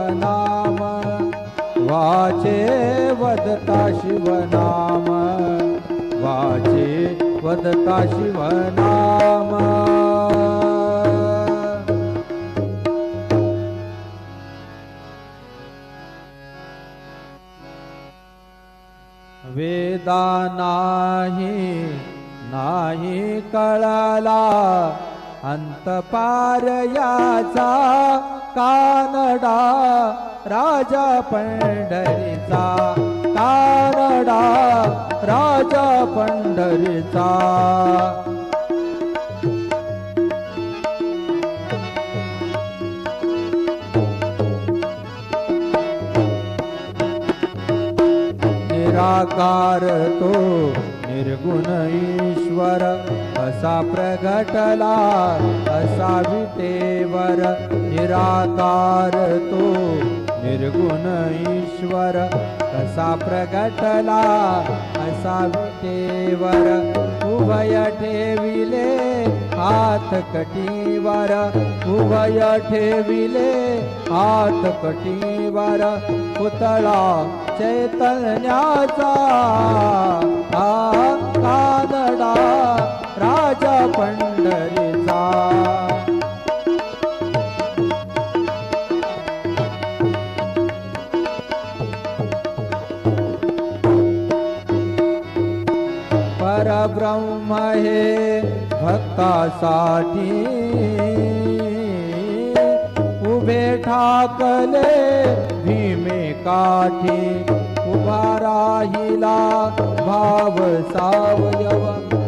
शिवनाम वाचे वदता शिवनाम वाचे वदता शिवनाम वेदा नाही कळला अंत पार याचा कानडा राजा पंढरीचा कानडा राजा पंढरीचा निराकार तो निर्गुण ईश्वर असा प्रगटला असा विटेवर निराकार तो निर्गुण ईश्वर कसा प्रगटला असा विटेवर उभय ठेविले हात कटीवर उभय ठेविले हात कटीवर पुतळा चैतन्याचा कानडा राजा पंढरीचा परब्रह्म हे भक्तासाठी उभे ठाकले भीमे काठी उभा राहिला भाव सावयव